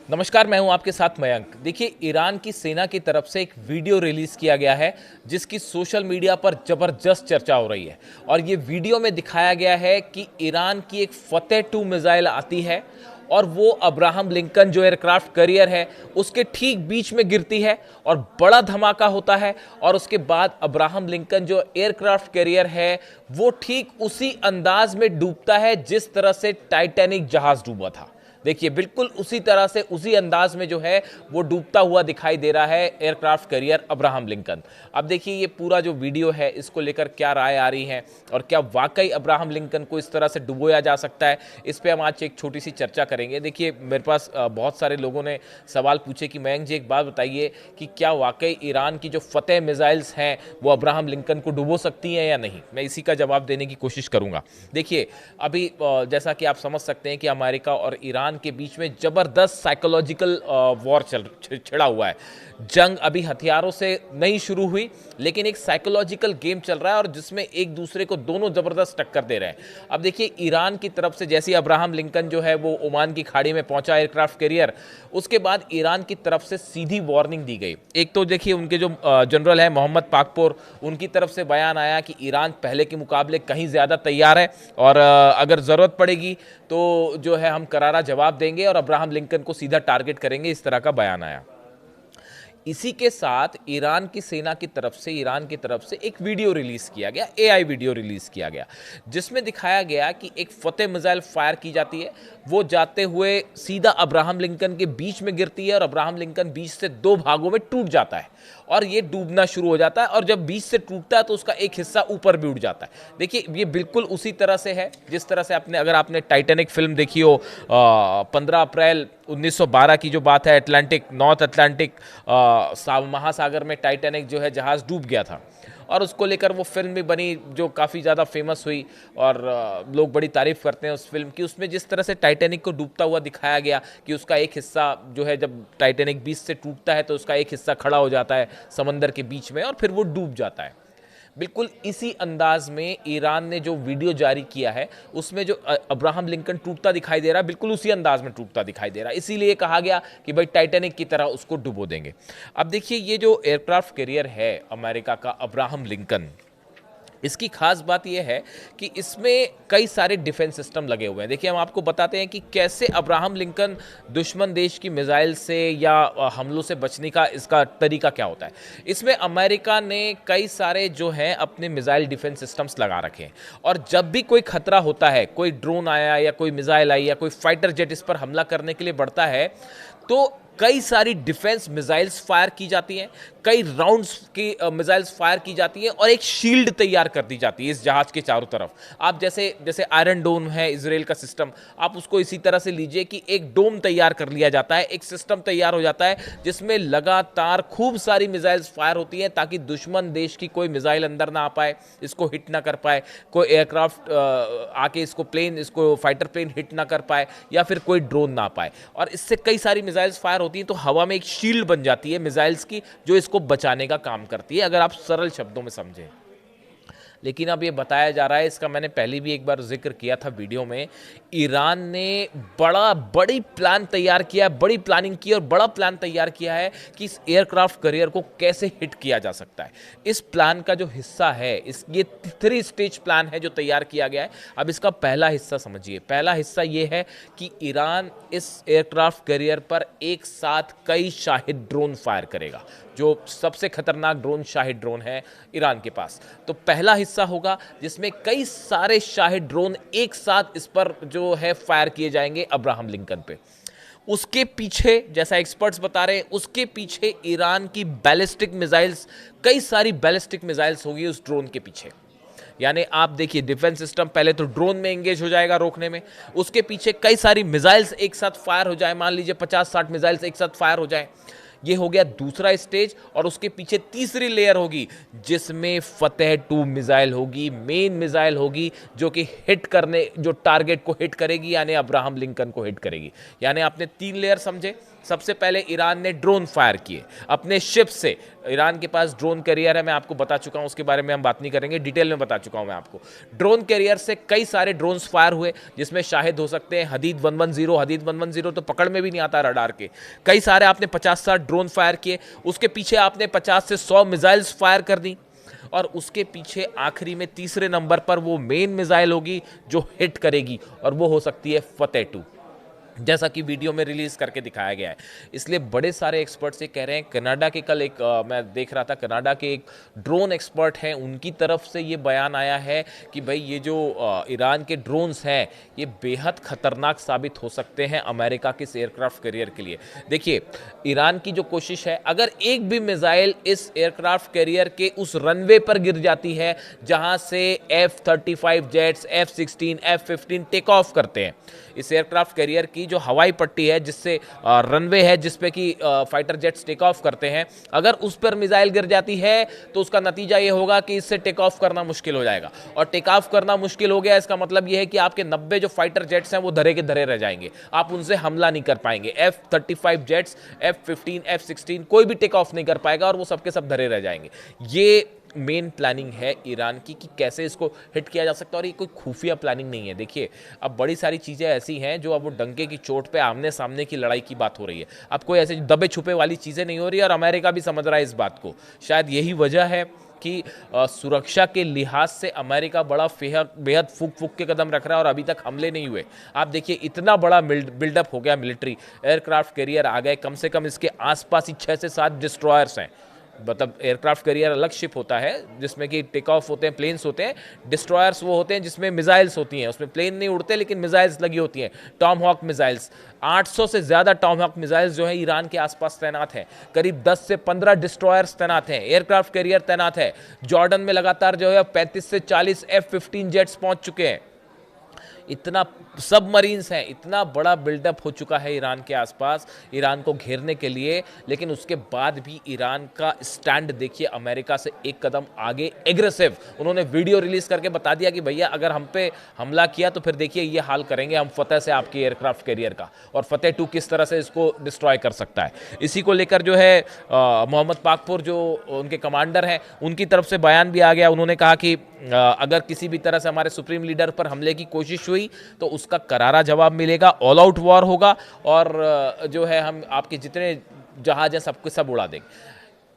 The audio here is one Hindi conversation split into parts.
नमस्कार, मैं हूं आपके साथ मयंक। देखिए, ईरान की सेना की तरफ से एक वीडियो रिलीज किया गया है जिसकी सोशल मीडिया पर जबरदस्त चर्चा हो रही है। और ये वीडियो में दिखाया गया है कि ईरान की एक फतेह 2 मिसाइल आती है और वो अब्राहम लिंकन जो एयरक्राफ्ट कैरियर है उसके ठीक बीच में गिरती है और बड़ा धमाका होता है। और उसके बाद अब्राहम लिंकन जो एयरक्राफ्ट कैरियर है वो ठीक उसी अंदाज में डूबता है जिस तरह से टाइटैनिक जहाज डूबा था। देखिए, बिल्कुल उसी तरह से उसी अंदाज में जो है वो डूबता हुआ दिखाई दे रहा है एयरक्राफ्ट कैरियर अब्राहम लिंकन। अब देखिए, ये पूरा जो वीडियो है इसको लेकर क्या राय आ रही है और क्या वाकई अब्राहम लिंकन को इस तरह से डुबोया जा सकता है, इस पे हम आज एक छोटी सी चर्चा करेंगे। देखिए, मेरे पास बहुत सारे लोगों ने सवाल पूछे कि मयंक जी, एक बात बताइए कि क्या वाकई ईरान की जो फतेह मिसाइल्स हैं वो अब्राहम लिंकन को डुबो सकती हैं या नहीं। मैं इसी का जवाब देने की कोशिश करूंगा। देखिए, अभी जैसा कि आप समझ सकते हैं कि अमेरिका और ईरान के बीच में जबरदस्त साइकोलॉजिकल वॉर छिड़ा हुआ है। जंग अभी हथियारों से नहीं शुरू हुई, लेकिन एक साइकोलॉजिकल गेम चल रहा है और जिसमें एक दूसरे को दोनों जबरदस्त टक्कर दे रहे हैं। अब देखिए, ईरान की तरफ से जैसे अब्राहम लिंकन जो है वो ओमान की खाड़ी में पहुंचा एयरक्राफ्ट कैरियर, उसके बाद ईरान की तरफ से सीधी वार्निंग दी गई। एक तो देखिए, उनके जो जनरल है मोहम्मद पाकपोर, उनकी तरफ से बयान आया कि ईरान पहले के मुकाबले कहीं ज्यादा तैयार है और अगर जरूरत पड़ेगी तो जो है हम करारा जवाब देंगे और अब्राहम लिंकन को सीधा टारगेट करेंगे, इस तरह का बयान आया। इसी के साथ ईरान की सेना की तरफ से ईरान की तरफ से एक वीडियो रिलीज किया गया, एआई वीडियो रिलीज किया गया, जिसमें दिखाया गया कि एक फतेह मिसाइल फायर की जाती है। वो जाते हुए सीधा अब्राहम लिंकन के बीच में गिरती है और अब्राहम लिंकन बीच से दो भागों में टूट जाता है और ये डूबना शुरू हो जाता है। और जब बीच से टूटता है तो उसका एक हिस्सा ऊपर भी उठ जाता है। देखिए, ये बिल्कुल उसी तरह से है जिस तरह से अगर आपने टाइटैनिक फिल्म देखी हो, 15 अप्रैल 1912 की जो बात है, नॉर्थ अटलांटिक महासागर में टाइटैनिक जो है जहाज डूब गया था और उसको लेकर वो फिल्म भी बनी जो काफ़ी ज़्यादा फेमस हुई और लोग बड़ी तारीफ करते हैं उस फिल्म की। उसमें जिस तरह से टाइटैनिक को डूबता हुआ दिखाया गया कि उसका एक हिस्सा जो है, जब टाइटैनिक बीच से टूटता है तो उसका एक हिस्सा खड़ा हो जाता है समंदर के बीच में और फिर वो डूब जाता है। बिल्कुल इसी अंदाज में ईरान ने जो वीडियो जारी किया है उसमें जो अब्राहम लिंकन टूटता दिखाई दे रहा है, बिल्कुल उसी अंदाज में टूटता दिखाई दे रहा है। इसीलिए कहा गया कि भाई टाइटैनिक की तरह उसको डुबो देंगे। अब देखिए, ये जो एयरक्राफ्ट कैरियर है अमेरिका का अब्राहम लिंकन, इसकी खास बात यह है कि इसमें कई सारे डिफेंस सिस्टम लगे हुए हैं। देखिए, हम आपको बताते हैं कि कैसे अब्राहम लिंकन दुश्मन देश की मिसाइल से या हमलों से बचने का इसका तरीका क्या होता है। इसमें अमेरिका ने कई सारे जो हैं अपने मिसाइल डिफेंस सिस्टम्स लगा रखे हैं और जब भी कोई खतरा होता है, कोई ड्रोन आया या कोई मिसाइल आई या कोई फाइटर जेट इस पर हमला करने के लिए बढ़ता है, तो कई सारी डिफेंस मिसाइल्स फायर की जाती हैं, कई राउंड्स की मिसाइल्स फायर की जाती हैं और एक शील्ड तैयार कर दी जाती है इस जहाज के चारों तरफ। आप जैसे जैसे आयरन डोम है इजराइल का सिस्टम, आप उसको इसी तरह से लीजिए कि एक डोम तैयार कर लिया जाता है, एक सिस्टम तैयार हो जाता है जिसमें लगातार खूब सारी मिसाइल्स फायर होती हैं ताकि दुश्मन देश की कोई मिसाइल अंदर ना आ पाए, इसको हिट ना कर पाए, कोई एयरक्राफ्ट आके इसको फाइटर प्लेन हिट ना कर पाए या फिर कोई ड्रोन ना पाए। और इससे कई सारी मिसाइल्स फायर होती हैं तो हवा में एक शील्ड बन जाती है मिसाइल्स की जो इसको बचाने का काम करती है, अगर आप सरल शब्दों में समझें। लेकिन अब ये बताया जा रहा है, इसका मैंने पहले भी एक बार जिक्र किया था वीडियो में, ईरान ने बड़ी प्लान तैयार किया है, बड़ी प्लानिंग की और बड़ा प्लान तैयार किया है कि इस एयरक्राफ्ट कैरियर को कैसे हिट किया जा सकता है। इस प्लान का जो हिस्सा है, ये 3 स्टेज प्लान है जो तैयार किया गया है। अब इसका पहला हिस्सा समझिए। पहला हिस्सा ये है कि ईरान इस एयरक्राफ्ट कैरियर पर एक साथ कई शाहिद ड्रोन फायर करेगा। जो सबसे खतरनाक ड्रोन शाहिद ड्रोन है ईरान के पास, तो पहला हिस्सा होगा जिसमें कई सारे शाहिद ड्रोन एक साथ इस पर जो है फायर किए जाएंगे अब्राहम लिंकन पे। उसके पीछे, जैसा एक्सपर्ट्स बता रहे हैं, उसके पीछे ईरान की बैलिस्टिक मिसाइल्स, कई सारी बैलिस्टिक मिसाइल्स होगी उस ड्रोन के पीछे। यानी आप देखिए, डिफेंस सिस्टम पहले तो ड्रोन में एंगेज हो जाएगा रोकने में, उसके पीछे कई सारी मिसाइल्स एक साथ फायर हो जाए, मान लीजिए 50-60 मिसाइल्स एक साथ फायर हो जाए। ये हो गया दूसरा स्टेज। और उसके पीछे तीसरी लेयर होगी जिसमें फतेह 2 मिसाइल होगी, मेन मिसाइल होगी जो कि जो टारगेट को हिट करेगी, यानी अब्राहम लिंकन को हिट करेगी। यानी आपने 3 लेयर समझे। सबसे पहले ईरान ने ड्रोन फायर किए अपने शिप से। ईरान के पास ड्रोन कैरियर है, मैं आपको बता चुका हूं, उसके बारे में हम बात नहीं करेंगे, डिटेल में बता चुका हूं मैं आपको। ड्रोन कैरियर से कई सारे ड्रोन्स फायर हुए, जिसमें शाहिद हो सकते हैं, हदीद 110। हदीद 110 तो पकड़ में भी नहीं आता रडार के। कई सारे आपने 50-60 ड्रोन फायर किए, उसके पीछे आपने 50 से 100 मिसाइल्स फायर कर दी, और उसके पीछे आखिरी में तीसरे नंबर पर वो मेन मिसाइल होगी जो हिट करेगी, और वो हो सकती है फतेह 2, जैसा कि वीडियो में रिलीज करके दिखाया गया है। इसलिए बड़े सारे एक्सपर्ट्स ये कह रहे हैं। कनाडा के कल एक मैं देख रहा था, कनाडा के एक ड्रोन एक्सपर्ट हैं, उनकी तरफ से ये बयान आया है कि भाई ये जो ईरान के ड्रोन्स हैं ये बेहद खतरनाक साबित हो सकते हैं अमेरिका के एयरक्राफ्ट कैरियर के लिए। देखिए, ईरान की जो कोशिश है, अगर एक भी मिसाइल इस एयरक्राफ्ट कैरियर के उस रनवे पर गिर जाती है जहां से F-35 jets, F-16, F-15 take off करते हैं, इस एयरक्राफ्ट कैरियर की जो हवाई पट्टी है, जिससे रनवे है जिस पे कि फाइटर जेट्स टेक ऑफ करते हैं, अगर उस पर मिसाइल गिर जाती है तो उसका नतीजा ये होगा कि इससे टेक ऑफ करना मुश्किल हो जाएगा। और टेक ऑफ करना मुश्किल हो गया, इसका मतलब ये है कि आपके 90 जो फाइटर जेट्स हैं वो धरे के धरे रह जाएंगे, आप उनसे हमला नहीं कर पाएंगे। F-35 जेट्स, F-15, F-16 कोई भी टेक ऑफ नहीं कर पाएगा, और वो सबके सब धरे रह जाएंगे। ये मेन प्लानिंग है ईरान की कि कैसे इसको हिट किया जा सकता है, और ये कोई खुफिया प्लानिंग नहीं है। देखिए, अब बड़ी सारी चीज़ें ऐसी हैं जो अब वो डंके की चोट पे आमने सामने की लड़ाई की बात हो रही है। अब कोई ऐसे दबे छुपे वाली चीज़ें नहीं हो रही, और अमेरिका भी समझ रहा है इस बात को। शायद यही वजह है कि सुरक्षा के लिहाज से अमेरिका बड़ा बेहद फूक फूक के कदम रख रहा है, और अभी तक हमले नहीं हुए। आप देखिए, इतना बड़ा बिल्डअप हो गया मिलिट्री, एयरक्राफ्ट कैरियर आ गए, कम से कम इसके आसपास ही 6 से 7 डिस्ट्रॉयर्स हैं। मतलब एयरक्राफ्ट कैरियर अलग शिप होता है जिसमें कि टेक ऑफ होते हैं, प्लेन्स होते हैं। डिस्ट्रॉयर्स वो होते हैं जिसमें मिसाइल्स होती हैं, उसमें प्लेन नहीं उड़ते लेकिन मिसाइल्स लगी होती हैं, टॉम हॉक मिसाइल्स। 800 से ज़्यादा टॉम हॉक मिसाइल्स जो है ईरान के आसपास तैनात हैं। करीब 10 से 15 डिस्ट्रॉयर्स तैनात हैं, एयरक्राफ्ट कैरियर तैनात है। जॉर्डन में लगातार जो है 35 से 40 F-15 जेट्स पहुंच चुके हैं। इतना सबमरीन्स हैं, इतना बड़ा बिल्डअप हो चुका है ईरान के आसपास ईरान को घेरने के लिए। लेकिन उसके बाद भी ईरान का स्टैंड देखिए, अमेरिका से एक कदम आगे, एग्रेसिव। उन्होंने वीडियो रिलीज करके बता दिया कि भैया अगर हम पे हमला किया तो फिर देखिए ये हाल करेंगे हम फतेह से आपके एयरक्राफ्ट कैरियर का, और फतेह 2 किस तरह से इसको डिस्ट्रॉय कर सकता है। इसी को लेकर जो है मोहम्मद पाकपुर जो उनके कमांडर हैं, उनकी तरफ से बयान भी आ गया। उन्होंने कहा कि अगर किसी भी तरह से हमारे सुप्रीम लीडर पर हमले की कोशिश हुई तो उसका करारा जवाब मिलेगा, ऑल आउट वॉर होगा, और जो है हम आपके जितने जहाज हैं सबको सब उड़ा देंगे।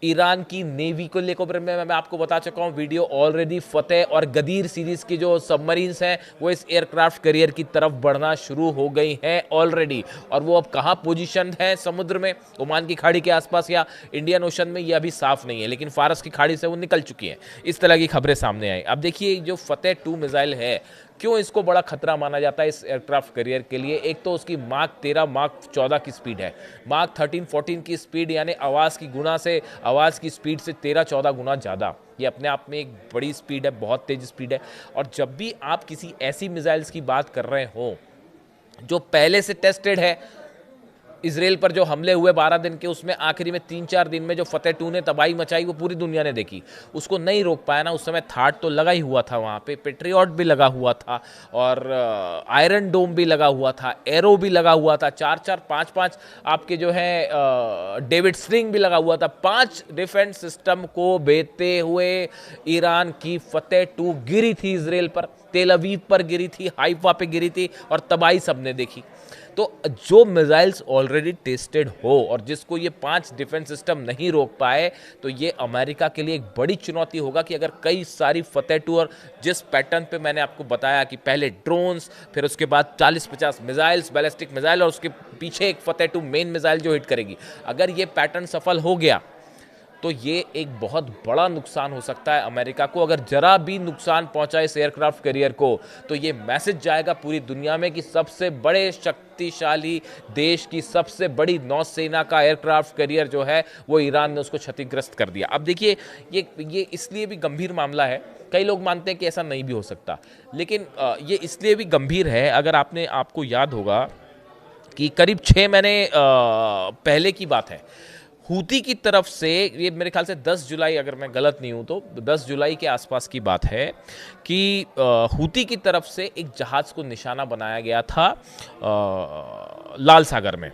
ईरान की नेवी को लेकर मैं आपको बता चुका हूं वीडियो ऑलरेडी। फतेह और गदीर सीरीज की जो सबमरीन्स हैं वो इस एयरक्राफ्ट कैरियर की तरफ बढ़ना शुरू हो गई हैं ऑलरेडी, और वो अब कहां पोजीशन है समुद्र में, ओमान की खाड़ी के आसपास या इंडियन ओशन में, ये अभी साफ नहीं है, लेकिन फारस की खाड़ी से वो निकल चुकी हैं। इस तरह की खबरें सामने आई। अब देखिए, जो फतेह 2 मिसाइल है, क्यों इसको बड़ा खतरा माना जाता है इस एयरक्राफ्ट कैरियर के लिए? एक तो उसकी माक 13, माक 14 की स्पीड है, माक 13-14 की स्पीड, यानी आवाज़ की स्पीड से 13-14 गुना ज़्यादा। ये अपने आप में एक बड़ी स्पीड है, बहुत तेज स्पीड है। और जब भी आप किसी ऐसी मिसाइल्स की बात कर रहे हो जो पहले से टेस्टेड है, इजराइल पर जो हमले हुए 12 दिन के, उसमें आखिरी में 3-4 दिन में जो फतेह 2 ने तबाही मचाई वो पूरी दुनिया ने देखी, उसको नहीं रोक पाया ना। उस समय थाट तो लगा ही हुआ था, वहाँ पे पेट्रियट भी लगा हुआ था, और आयरन डोम भी लगा हुआ था, एरो भी लगा हुआ था, 4-4, 5-5 आपके जो है डेविड स्लिंग भी लगा हुआ था। 5 डिफेंस सिस्टम को भेदते हुए ईरान की फतेह 2 गिरी थी इजराइल पर, तेल अवीव पर गिरी थी, हाइफा पे गिरी थी, और तबाही सबने देखी। तो जो मिसाइल्स ऑलरेडी टेस्टेड हो और जिसको ये 5 डिफेंस सिस्टम नहीं रोक पाए, तो ये अमेरिका के लिए एक बड़ी चुनौती होगा कि अगर कई सारी फतेह 2, और जिस पैटर्न पे मैंने आपको बताया कि पहले ड्रोन्स, फिर उसके बाद 40-50 मिसाइल्स, बैलिस्टिक मिसाइल, और उसके पीछे एक फतेह 2 मेन मिसाइल जो हिट करेगी, अगर ये पैटर्न सफल हो गया तो ये एक बहुत बड़ा नुकसान हो सकता है अमेरिका को। अगर जरा भी नुकसान पहुंचा इस एयरक्राफ्ट कैरियर को, तो ये मैसेज जाएगा पूरी दुनिया में कि सबसे बड़े शक्तिशाली देश की सबसे बड़ी नौसेना का एयरक्राफ्ट कैरियर जो है वो ईरान ने उसको क्षतिग्रस्त कर दिया। अब देखिए, ये इसलिए भी गंभीर मामला है, कई लोग मानते हैं कि ऐसा नहीं भी हो सकता, लेकिन ये इसलिए भी गंभीर है, अगर आपको याद होगा कि करीब 6 महीने पहले की बात है, हूती की तरफ से, ये मेरे ख्याल से 10 जुलाई, अगर मैं गलत नहीं हूं तो 10 जुलाई के आसपास की बात है कि हूती की तरफ से एक जहाज को निशाना बनाया गया था लाल सागर में,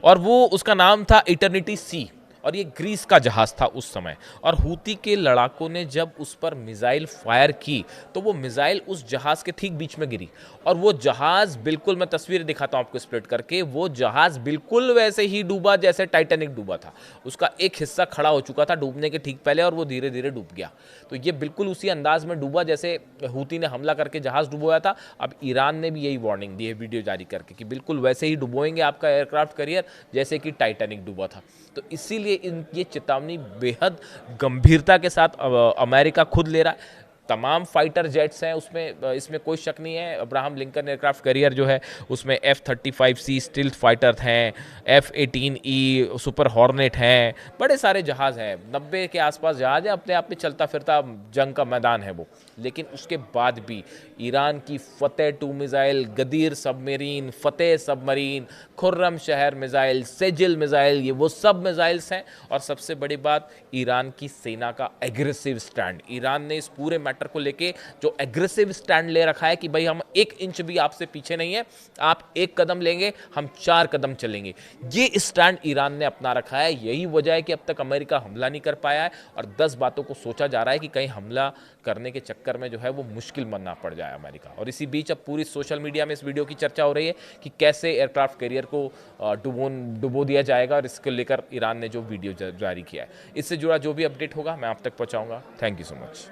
और वो उसका नाम था इटर्निटी सी, और ये ग्रीस का जहाज था उस समय। और हूती के लड़ाकों ने जब उस पर मिसाइल फायर की तो वो मिसाइल उस जहाज के ठीक बीच में गिरी, और वो जहाज बिल्कुल, मैं तस्वीर दिखाता हूं आपको स्प्लिट करके, वो जहाज बिल्कुल वैसे ही डूबा जैसे टाइटैनिक डूबा था। उसका एक हिस्सा खड़ा हो चुका था डूबने के ठीक पहले, और वो धीरे धीरे डूब गया। तो ये बिल्कुल उसी अंदाज में डूबा जैसे हूती ने हमला करके जहाज डुबोया था। अब ईरान ने भी यही वार्निंग दी है वीडियो जारी करके कि बिल्कुल वैसे ही डुबोएंगे आपका एयरक्राफ्ट करियर जैसे कि टाइटैनिक डूबा था। तो इसीलिए ये चेतावनी बेहद गंभीरता के साथ अमेरिका खुद ले रहा है। तमाम फाइटर जेट्स हैं उसमें, इसमें कोई शक नहीं है। अब्राहम लिंकन एयरक्राफ्ट कैरियर जो है उसमें F-35C स्टील्थ फाइटर हैं, F-18E सुपर हॉर्नेट हैं, बड़े सारे जहाज़ हैं, 90 के आसपास जहाज़ है, अपने आप में चलता फिरता जंग का मैदान है वो। लेकिन उसके बाद भी ईरान की फतेह 2 मिसाइल, गदीर सबमरीन, फतेह सबमरीन, खुर्रम शहर मिसाइल, सेजिल मिसाइल, ये वो सब मिसाइल्स हैं। और सबसे बड़ी बात, ईरान की सेना का एग्रेसिव स्टैंड। ईरान ने इस पूरे मैटर को लेके जो एग्रेसिव स्टैंड ले रखा है कि भाई हम 1 इंच भी आपसे पीछे नहीं है, आप 1 कदम लेंगे हम 4 कदम चलेंगे, ये स्टैंड ईरान ने अपना रखा है। यही वजह है कि अब तक अमेरिका हमला नहीं कर पाया है, और 10 बातों को सोचा जा रहा है कि कहीं हमला करने के चक्कर में जो है वो मुश्किल बनना पड़ जाए अमेरिका। और इसी बीच अब पूरी सोशल मीडिया में इस वीडियो की चर्चा हो रही है कि कैसे एयरक्राफ्ट कैरियर को डुबो दिया जाएगा, और इसको लेकर ईरान ने जो वीडियो जारी किया है, इससे जुड़ा जो भी अपडेट होगा मैं आप तक पहुंचाऊंगा। Thank you so much.